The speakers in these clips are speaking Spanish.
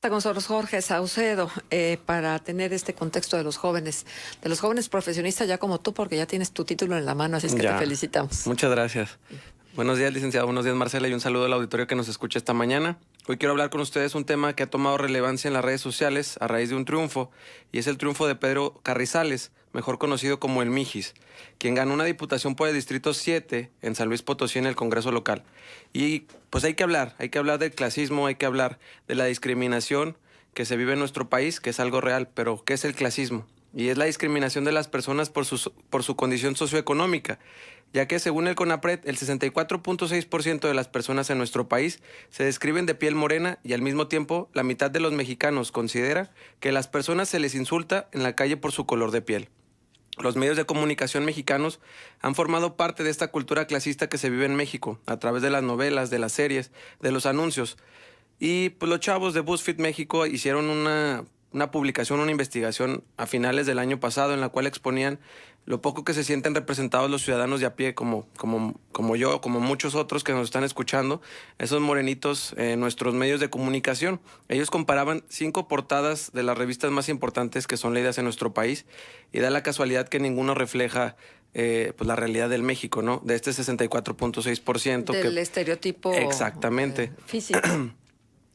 Está con nosotros Jorge Saucedo para tener este contexto de los jóvenes profesionistas ya como tú, porque ya tienes tu título en la mano, así es que te felicitamos. Muchas gracias. Buenos días, licenciado. Buenos días, Marcela, y un saludo al auditorio que nos escucha esta mañana. Hoy quiero hablar con ustedes un tema que ha tomado relevancia en las redes sociales a raíz de un triunfo, y es el triunfo de Pedro Carrizales, mejor conocido como el Mijis, quien ganó una diputación por el Distrito 7 en San Luis Potosí en el Congreso local. Y pues hay que hablar del clasismo, hay que hablar de la discriminación que se vive en nuestro país, que es algo real, pero ¿qué es el clasismo? Y es la discriminación de las personas por su condición socioeconómica, ya que según el CONAPRED, el 64.6% de las personas en nuestro país se describen de piel morena, y al mismo tiempo la mitad de los mexicanos considera que a las personas se les insulta en la calle por su color de piel. Los medios de comunicación mexicanos han formado parte de esta cultura clasista que se vive en México, a través de las novelas, de las series, de los anuncios. Y pues los chavos de BuzzFeed México hicieron una publicación, una investigación a finales del año pasado, en la cual exponían lo poco que se sienten representados los ciudadanos de a pie, como yo, como muchos otros que nos están escuchando, esos morenitos en nuestros medios de comunicación. Ellos comparaban 5 portadas de las revistas más importantes que son leídas en nuestro país, y da la casualidad que ninguno refleja pues la realidad del México, ¿no? De este 64.6%. Del estereotipo. Exactamente. Físico.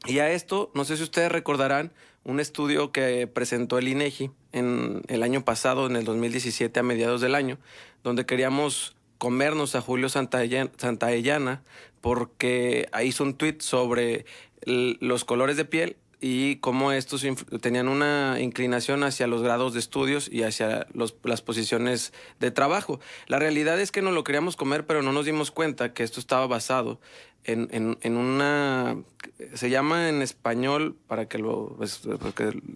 Y a esto, no sé si ustedes recordarán un estudio que presentó el INEGI en el año pasado, en el 2017, a mediados del año, donde queríamos comernos a Julio Santaellana porque hizo un tuit sobre los colores de piel y cómo estos tenían una inclinación hacia los grados de estudios y hacia las posiciones de trabajo. La realidad es que nos lo queríamos comer, pero no nos dimos cuenta que esto estaba basado en una... Se llama en español, porque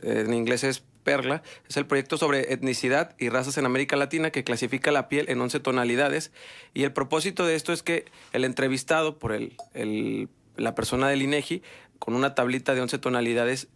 en inglés es PERLA, es el proyecto sobre etnicidad y razas en América Latina, que clasifica la piel en 11 tonalidades. Y el propósito de esto es que el entrevistado por la persona del INEGI, con una tablita de 11 tonalidades,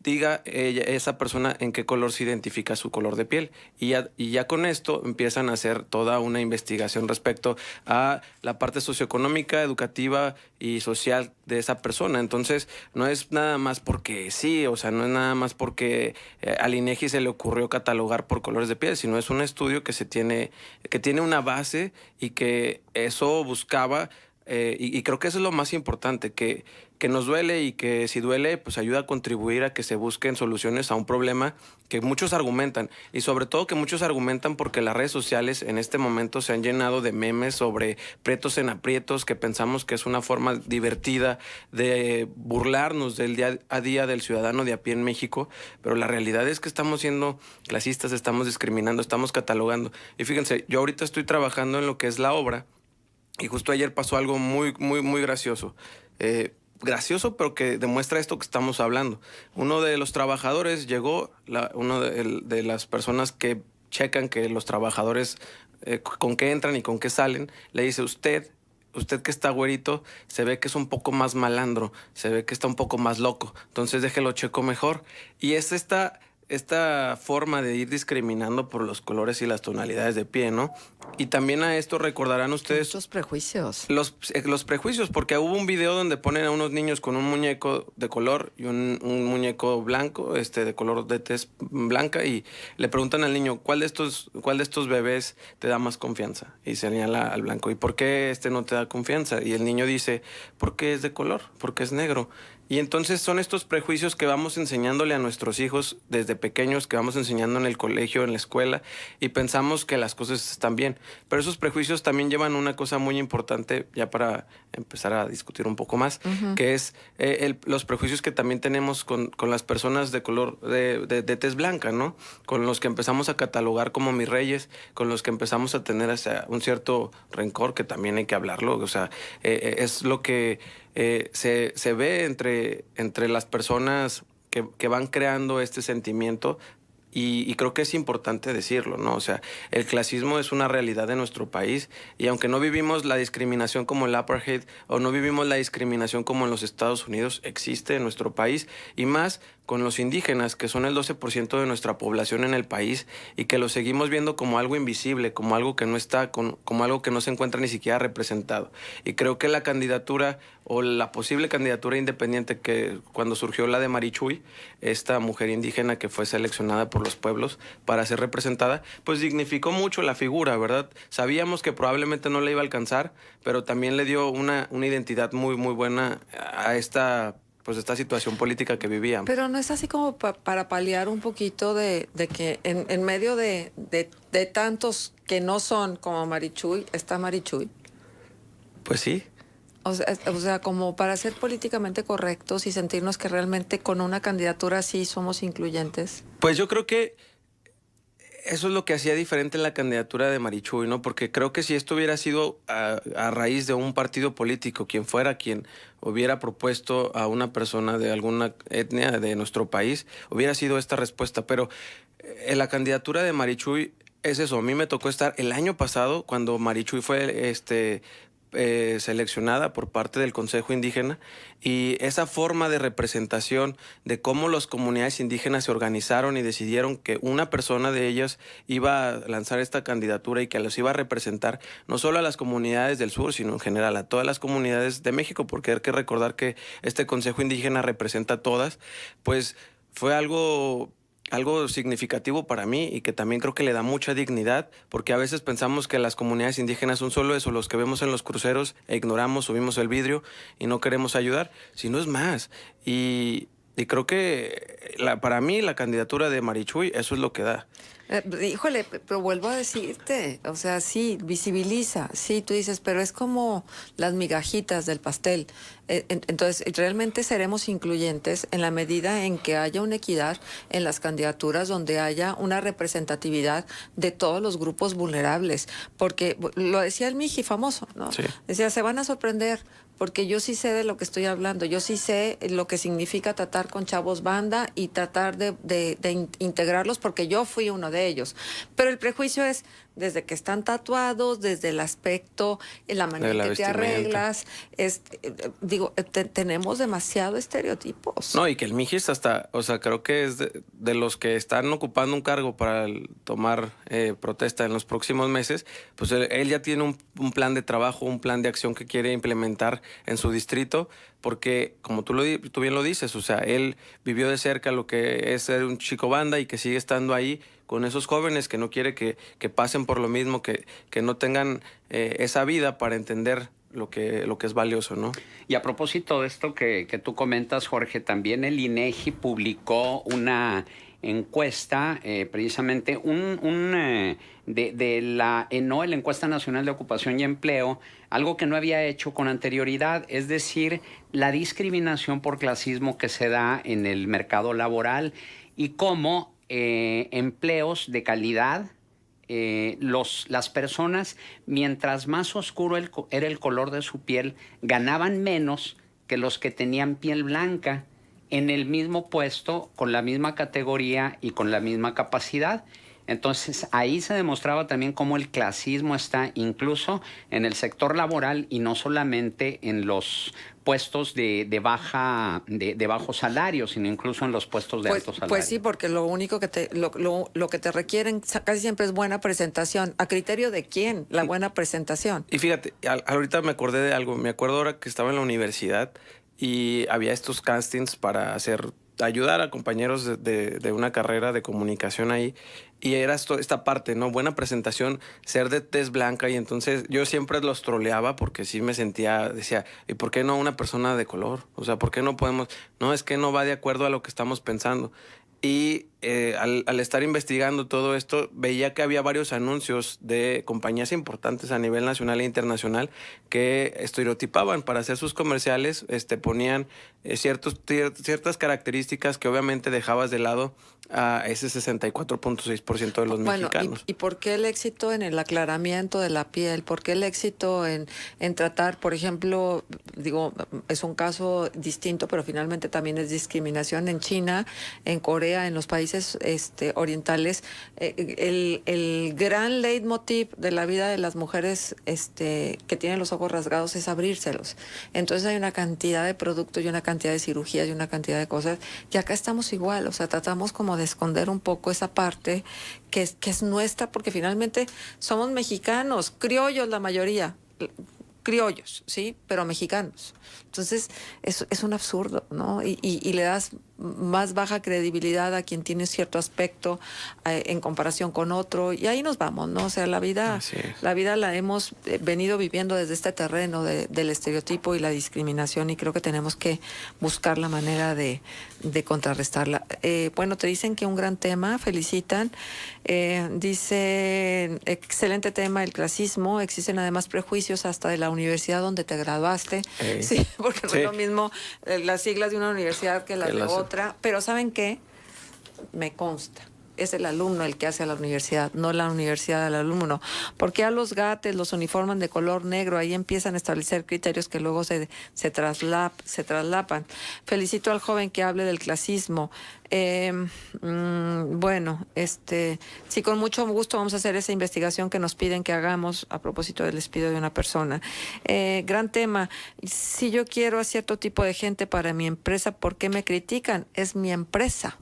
diga esa persona en qué color se identifica su color de piel. Y ya con esto empiezan a hacer toda una investigación respecto a la parte socioeconómica, educativa y social de esa persona. Entonces, no es nada más porque sí, o sea, no es nada más porque al INEGI se le ocurrió catalogar por colores de piel, sino es un estudio que tiene una base, y que eso buscaba. Y creo que eso es lo más importante, que nos duele, y que si duele, pues ayuda a contribuir a que se busquen soluciones a un problema que muchos argumentan, y sobre todo que muchos argumentan porque las redes sociales en este momento se han llenado de memes sobre prietos en aprietos, que pensamos que es una forma divertida de burlarnos del día a día del ciudadano de a pie en México, pero la realidad es que estamos siendo clasistas, estamos discriminando, estamos catalogando. Y fíjense, yo ahorita estoy trabajando en lo que es la obra, y justo ayer pasó algo muy, muy, muy gracioso. Gracioso, pero que demuestra esto que estamos hablando. Uno de los trabajadores llegó, uno de las personas que checan que los trabajadores con qué entran y con qué salen, le dice: usted que está güerito, se ve que es un poco más malandro, se ve que está un poco más loco, entonces déjelo checo mejor. Y es esta forma de ir discriminando por los colores y las tonalidades de piel, ¿no? Y también a esto recordarán ustedes... Muchos prejuicios. Los prejuicios, porque hubo un video donde ponen a unos niños con un muñeco de color y un muñeco blanco, de color de tez blanca, y le preguntan al niño: ¿cuál de estos bebés te da más confianza? Y señala al blanco: ¿y por qué no te da confianza? Y el niño dice: porque es de color, porque es negro. Y entonces son estos prejuicios que vamos enseñándole a nuestros hijos desde pequeños, que vamos enseñando en el colegio, en la escuela, y pensamos que las cosas están bien. Pero esos prejuicios también llevan una cosa muy importante, ya para empezar a discutir un poco más, que es los prejuicios que también tenemos con las personas de color de tez blanca, ¿no? Con los que empezamos a catalogar como mis reyes, con los que empezamos a tener un cierto rencor, que también hay que hablarlo. O sea, es lo que se ve entre las personas que van creando este sentimiento, y creo que es importante decirlo, ¿no? O sea, el clasismo es una realidad de nuestro país, y aunque no vivimos la discriminación como el apartheid, o no vivimos la discriminación como en los Estados Unidos, existe en nuestro país, y más con los indígenas, que son el 12% de nuestra población en el país y que lo seguimos viendo como algo invisible, como algo que no está, como algo que no se encuentra ni siquiera representado. Y creo que la candidatura o la posible candidatura independiente que cuando surgió la de Marichuy, esta mujer indígena que fue seleccionada por los pueblos para ser representada, pues dignificó mucho la figura, ¿verdad? Sabíamos que probablemente no le iba a alcanzar, pero también le dio una identidad muy, muy buena a esta situación política que vivíamos. Pero no es así como para paliar un poquito de que en medio de tantos que no son como Marichuy, está Marichuy. Pues sí. O sea, como para ser políticamente correctos y sentirnos que realmente con una candidatura así somos incluyentes. Pues yo creo que eso es lo que hacía diferente la candidatura de Marichuy, ¿no? Porque creo que si esto hubiera sido a raíz de un partido político, quien fuera quien hubiera propuesto a una persona de alguna etnia de nuestro país, hubiera sido esta respuesta. Pero la candidatura de Marichuy es eso. A mí me tocó estar el año pasado cuando Marichuy fue seleccionada por parte del Consejo Indígena, y esa forma de representación de cómo las comunidades indígenas se organizaron y decidieron que una persona de ellas iba a lanzar esta candidatura y que los iba a representar no solo a las comunidades del sur, sino en general a todas las comunidades de México, porque hay que recordar que este Consejo Indígena representa a todas, pues fue algo significativo para mí y que también creo que le da mucha dignidad, porque a veces pensamos que las comunidades indígenas son solo eso, los que vemos en los cruceros e ignoramos, subimos el vidrio y no queremos ayudar, sino es más. Y creo que para mí la candidatura de Marichuy eso es lo que da. Híjole, pero vuelvo a decirte, o sea, sí, visibiliza, sí, tú dices, pero es como las migajitas del pastel. Entonces, realmente seremos incluyentes en la medida en que haya una equidad en las candidaturas, donde haya una representatividad de todos los grupos vulnerables. Porque lo decía el Miji famoso, ¿no? Sí. Decía, se van a sorprender, porque yo sí sé de lo que estoy hablando, yo sí sé lo que significa tratar con chavos banda y tratar de integrarlos, porque yo fui uno de ellos. Pero el prejuicio es desde que están tatuados, desde el aspecto, en la manera en que te arreglas. Tenemos demasiado estereotipos. No, y que el Mijis hasta, o sea, creo que es de los que están ocupando un cargo para tomar protesta en los próximos meses, pues él ya tiene un plan de trabajo, un plan de acción que quiere implementar en su distrito, porque como tú bien lo dices, o sea, él vivió de cerca lo que es ser un chico banda y que sigue estando ahí con esos jóvenes, que no quiere que pasen por lo mismo, que no tengan esa vida para entender lo que es valioso, ¿no? Y a propósito de esto que tú comentas, Jorge, también el INEGI publicó una encuesta, precisamente de la ENOE, la Encuesta Nacional de Ocupación y Empleo, algo que no había hecho con anterioridad, es decir, la discriminación por clasismo que se da en el mercado laboral y cómo empleos de calidad, las personas, mientras más oscuro era el color de su piel, ganaban menos que los que tenían piel blanca en el mismo puesto, con la misma categoría y con la misma capacidad. Entonces, ahí se demostraba también cómo el clasismo está incluso en el sector laboral y no solamente en los puestos de bajo salario, sino incluso en los puestos de alto salario. Pues sí, porque lo único que lo que te requieren casi siempre es buena presentación. ¿A criterio de quién la buena presentación? Y fíjate, ahorita me acordé de algo. Me acuerdo ahora que estaba en la universidad y había estos castings para ayudar a compañeros de una carrera de comunicación ahí, y era esta parte, ¿no? Buena presentación, ser de tez blanca, y entonces yo siempre los troleaba porque sí me decía, ¿y por qué no una persona de color? O sea, ¿por qué no podemos? No, es que no va de acuerdo a lo que estamos pensando. Y al estar investigando todo esto, veía que había varios anuncios de compañías importantes a nivel nacional e internacional que estereotipaban para hacer sus comerciales, ponían ciertas características que obviamente dejabas de lado a ese 64.6% de los mexicanos. ¿Y por qué el éxito en el aclaramiento de la piel? ¿Por qué el éxito en tratar, por ejemplo, digo, es un caso distinto, pero finalmente también es discriminación en China, en Corea, en los países países orientales, el gran leitmotiv de la vida de las mujeres que tienen los ojos rasgados es abrírselos. Entonces hay una cantidad de productos y una cantidad de cirugías y una cantidad de cosas, y acá estamos igual, o sea, tratamos como de esconder un poco esa parte que es nuestra, porque finalmente somos mexicanos, criollos la mayoría, criollos, ¿sí? Pero mexicanos. Entonces, es un absurdo, ¿no? Y le das más baja credibilidad a quien tiene cierto aspecto en comparación con otro, y ahí nos vamos, ¿no? O sea, la vida la hemos venido viviendo desde este terreno del estereotipo y la discriminación, y creo que tenemos que buscar la manera de contrarrestarla. Bueno, te dicen que un gran tema, felicitan. Dice, excelente tema, el clasismo. Existen además prejuicios hasta de la universidad donde te graduaste. Sí, porque no es lo mismo las siglas de una universidad que las de otra. Pero ¿saben qué? Me consta. Es el alumno el que hace a la universidad, no la universidad al alumno. Porque a los gates los uniforman de color negro, ahí empiezan a establecer criterios que luego se traslapan. Felicito al joven que hable del clasismo. Bueno, sí, con mucho gusto vamos a hacer esa investigación que nos piden que hagamos a propósito del despido de una persona. Gran tema. Si yo quiero a cierto tipo de gente para mi empresa, ¿por qué me critican? Es mi empresa.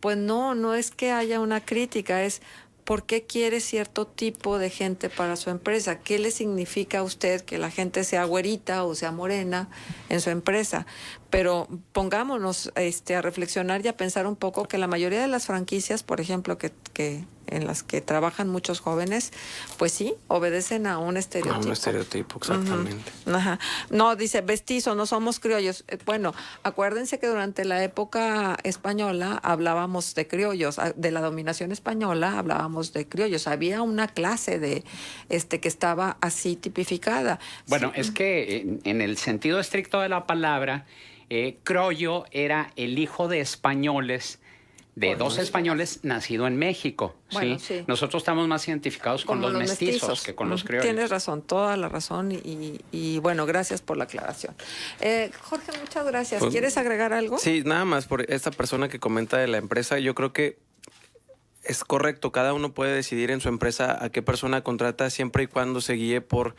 Pues no es que haya una crítica, es ¿por qué quiere cierto tipo de gente para su empresa? ¿Qué le significa a usted que la gente sea güerita o sea morena en su empresa? Pero pongámonos a reflexionar y a pensar un poco que la mayoría de las franquicias, por ejemplo, que en las que trabajan muchos jóvenes, pues sí, obedecen a un estereotipo. A un estereotipo, exactamente. Ajá. No, dice, mestizo, no somos criollos. Bueno, acuérdense que durante la época española hablábamos de criollos, de la dominación española hablábamos de criollos. Había una clase de que estaba así tipificada. Bueno, sí. Es que en el sentido estricto de la palabra, criollo era el hijo de españoles, de dos españoles nacido en México. Bueno, ¿sí? sí. Nosotros estamos más identificados con los mestizos que con los criollos. Tienes razón, toda la razón, y bueno, gracias por la aclaración. Jorge, muchas gracias. Pues, ¿quieres agregar algo? Sí, nada más por esta persona que comenta de la empresa, yo creo que es correcto, cada uno puede decidir en su empresa a qué persona contrata siempre y cuando se guíe por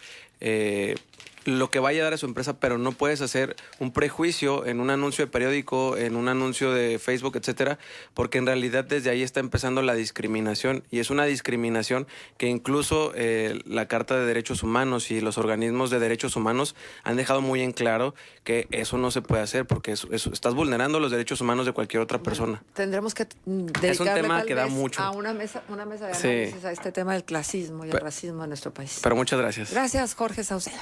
lo que vaya a dar a su empresa, pero no puedes hacer un prejuicio en un anuncio de periódico, en un anuncio de Facebook, etcétera, porque en realidad desde ahí está empezando la discriminación, y es una discriminación que incluso la Carta de Derechos Humanos y los organismos de derechos humanos han dejado muy en claro que eso no se puede hacer, porque estás vulnerando los derechos humanos de cualquier otra persona. Tendremos que dedicarle es un tema tal que da vez mucho. a una mesa de análisis a este tema del clasismo y el racismo en nuestro país. Pero muchas gracias. Gracias, Jorge Saucedo.